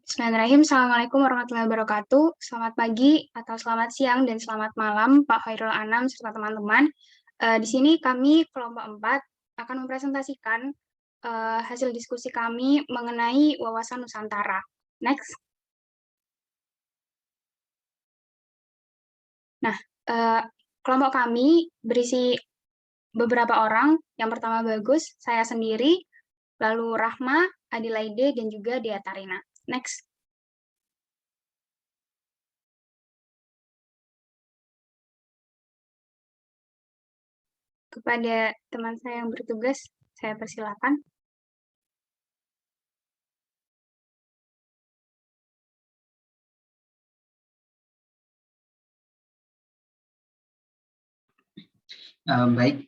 Bismillahirrahmanirrahim. Assalamualaikum warahmatullahi wabarakatuh. Selamat pagi atau selamat siang dan selamat malam Pak Khairul Anam serta teman-teman. Di sini kami kelompok 4 akan mempresentasikan hasil diskusi kami mengenai wawasan Nusantara. Next. Nah, kelompok kami berisi beberapa orang. Yang pertama Bagus, saya sendiri, lalu Rahma, Adilaide, dan juga Dea Tarina. Next. Kepada teman saya yang bertugas, saya persilakan. Baik,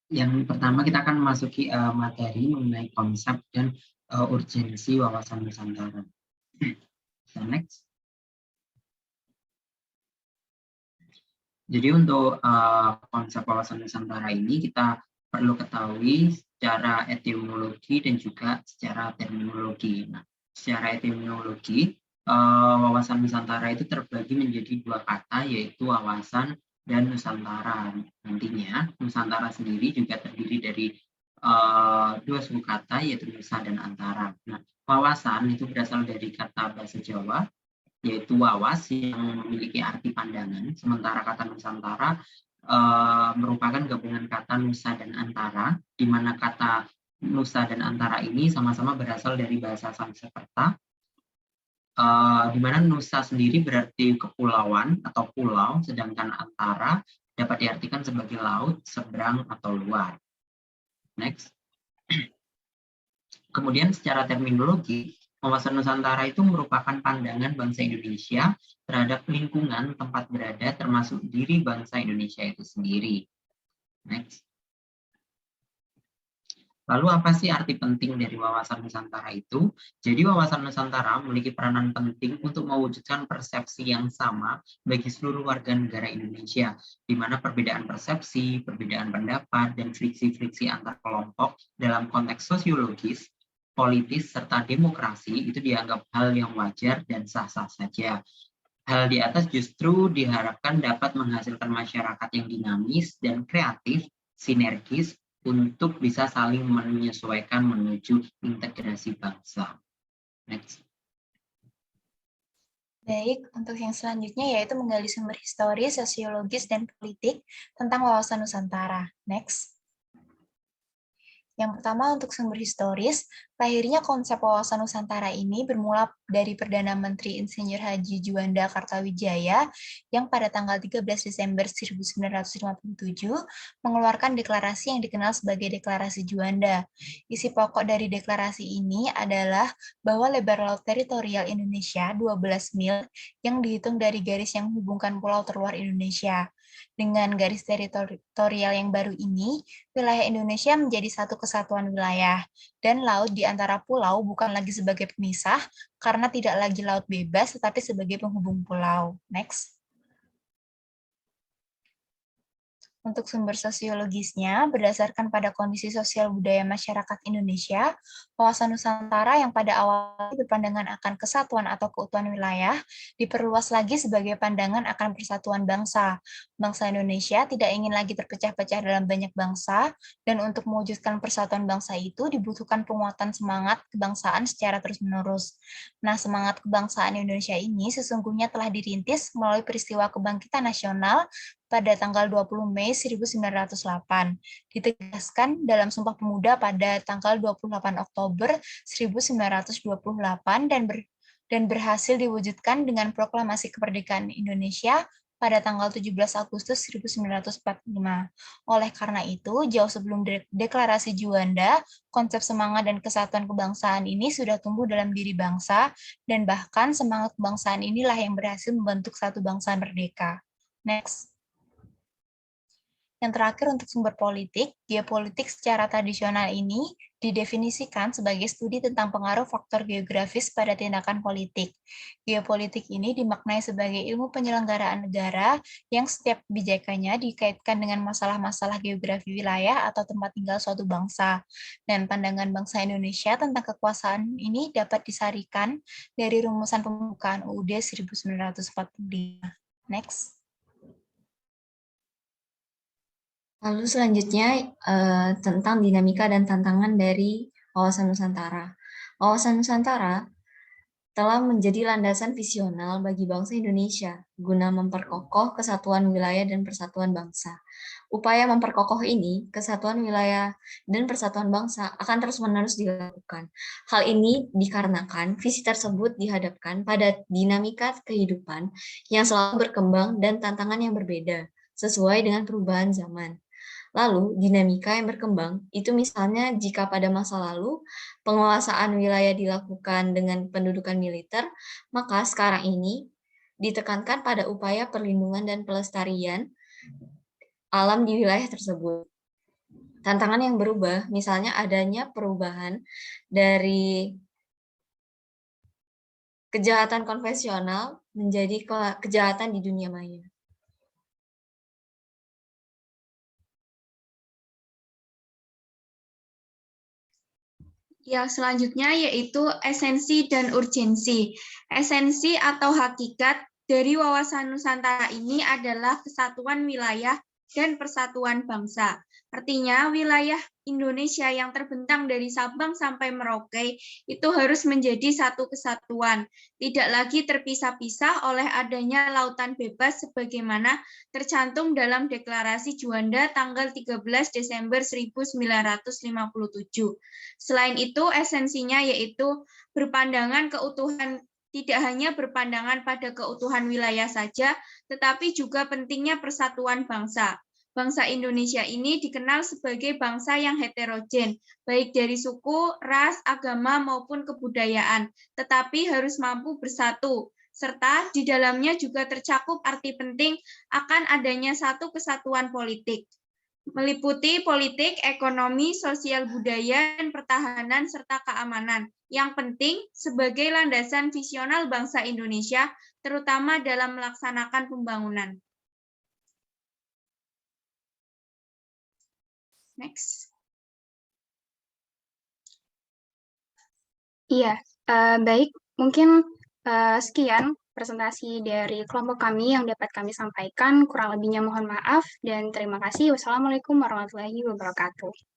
yang pertama kita akan memasuki materi mengenai konsep dan urgensi wawasan Nusantara. So, next. Jadi untuk konsep wawasan Nusantara ini kita perlu ketahui secara etimologi dan juga secara terminologi. Nah, secara etimologi, wawasan Nusantara itu terbagi menjadi dua kata, yaitu wawasan dan Nusantara. Nantinya Nusantara sendiri juga terdiri dari dua suku kata, yaitu Nusa dan Antara. Nah, wawasan itu berasal dari kata bahasa Jawa, yaitu wawas yang memiliki arti pandangan, sementara kata Nusantara merupakan gabungan kata Nusa dan Antara, di mana kata Nusa dan Antara ini sama-sama berasal dari bahasa Sanskerta, di mana Nusa sendiri berarti kepulauan atau pulau, sedangkan Antara dapat diartikan sebagai laut, seberang, atau luar. Next. Kemudian secara terminologi, wawasan Nusantara itu merupakan pandangan bangsa Indonesia terhadap lingkungan tempat berada termasuk diri bangsa Indonesia itu sendiri. Next. Lalu apa sih arti penting dari wawasan Nusantara itu? Jadi wawasan Nusantara memiliki peranan penting untuk mewujudkan persepsi yang sama bagi seluruh warga negara Indonesia, di mana perbedaan persepsi, perbedaan pendapat, dan friksi-friksi antar kelompok dalam konteks sosiologis, politis, serta demokrasi itu dianggap hal yang wajar dan sah-sah saja. Hal di atas justru diharapkan dapat menghasilkan masyarakat yang dinamis dan kreatif, sinergis, untuk bisa saling menyesuaikan menuju integrasi bangsa. Next. Baik, untuk yang selanjutnya yaitu menggali sumber historis, sosiologis, dan politik tentang wawasan Nusantara. Next. Yang pertama untuk sumber historis, lahirnya konsep wawasan Nusantara ini bermula dari Perdana Menteri Insinyur Haji Juanda Kartawijaya yang pada tanggal 13 Desember 1957 mengeluarkan deklarasi yang dikenal sebagai Deklarasi Juanda. Isi pokok dari deklarasi ini adalah bahwa lebar laut teritorial Indonesia 12 mil yang dihitung dari garis yang menghubungkan pulau terluar Indonesia. Dengan garis teritorial yang baru ini, wilayah Indonesia menjadi satu kesatuan wilayah, dan laut di antara pulau bukan lagi sebagai pemisah, karena tidak lagi laut bebas, tetapi sebagai penghubung pulau. Next. Untuk sumber sosiologisnya, berdasarkan pada kondisi sosial budaya masyarakat Indonesia, wawasan Nusantara yang pada awalnya berpandangan akan kesatuan atau keutuhan wilayah, diperluas lagi sebagai pandangan akan persatuan bangsa. Bangsa Indonesia tidak ingin lagi terpecah-pecah dalam banyak bangsa, dan untuk mewujudkan persatuan bangsa itu dibutuhkan penguatan semangat kebangsaan secara terus-menerus. Nah, semangat kebangsaan Indonesia ini sesungguhnya telah dirintis melalui peristiwa kebangkitan nasional pada tanggal 20 Mei 1908, ditegaskan dalam Sumpah Pemuda pada tanggal 28 Oktober 1928 dan berhasil diwujudkan dengan Proklamasi Kemerdekaan Indonesia pada tanggal 17 Agustus 1945. Oleh karena itu, jauh sebelum Deklarasi Juanda, konsep semangat dan kesatuan kebangsaan ini sudah tumbuh dalam diri bangsa, dan bahkan semangat kebangsaan inilah yang berhasil membentuk satu bangsa merdeka. Next. Yang terakhir untuk sumber politik, geopolitik secara tradisional ini didefinisikan sebagai studi tentang pengaruh faktor geografis pada tindakan politik. Geopolitik ini dimaknai sebagai ilmu penyelenggaraan negara yang setiap kebijakannya dikaitkan dengan masalah-masalah geografi wilayah atau tempat tinggal suatu bangsa. Dan pandangan bangsa Indonesia tentang kekuasaan ini dapat disarikan dari rumusan pembukaan UUD 1945. Next. Lalu selanjutnya tentang dinamika dan tantangan dari wawasan Nusantara. Wawasan Nusantara telah menjadi landasan visional bagi bangsa Indonesia guna memperkokoh kesatuan wilayah dan persatuan bangsa. Upaya memperkokoh ini, kesatuan wilayah dan persatuan bangsa akan terus-menerus dilakukan. Hal ini dikarenakan visi tersebut dihadapkan pada dinamika kehidupan yang selalu berkembang dan tantangan yang berbeda, sesuai dengan perubahan zaman. Lalu, dinamika yang berkembang, itu misalnya jika pada masa lalu penguasaan wilayah dilakukan dengan pendudukan militer, maka sekarang ini ditekankan pada upaya perlindungan dan pelestarian alam di wilayah tersebut. Tantangan yang berubah, misalnya adanya perubahan dari kejahatan konvensional menjadi kejahatan di dunia maya. Yang selanjutnya yaitu esensi dan urgensi. Esensi atau hakikat dari wawasan Nusantara ini adalah kesatuan wilayah dan persatuan bangsa. Artinya wilayah Indonesia yang terbentang dari Sabang sampai Merauke itu harus menjadi satu kesatuan, tidak lagi terpisah-pisah oleh adanya lautan bebas sebagaimana tercantum dalam Deklarasi Juanda tanggal 13 Desember 1957. Selain itu, esensinya yaitu berpandangan keutuhan, tidak hanya berpandangan pada keutuhan wilayah saja, tetapi juga pentingnya persatuan bangsa. Bangsa Indonesia ini dikenal sebagai bangsa yang heterogen, baik dari suku, ras, agama, maupun kebudayaan, tetapi harus mampu bersatu, serta di dalamnya juga tercakup arti penting akan adanya satu kesatuan politik, meliputi politik, ekonomi, sosial budaya, dan pertahanan, serta keamanan. Yang penting sebagai landasan visional bangsa Indonesia, terutama dalam melaksanakan pembangunan. Next. Iya, baik. Mungkin sekian presentasi dari kelompok kami yang dapat kami sampaikan. Kurang lebihnya mohon maaf dan terima kasih. Wassalamualaikum warahmatullahi wabarakatuh.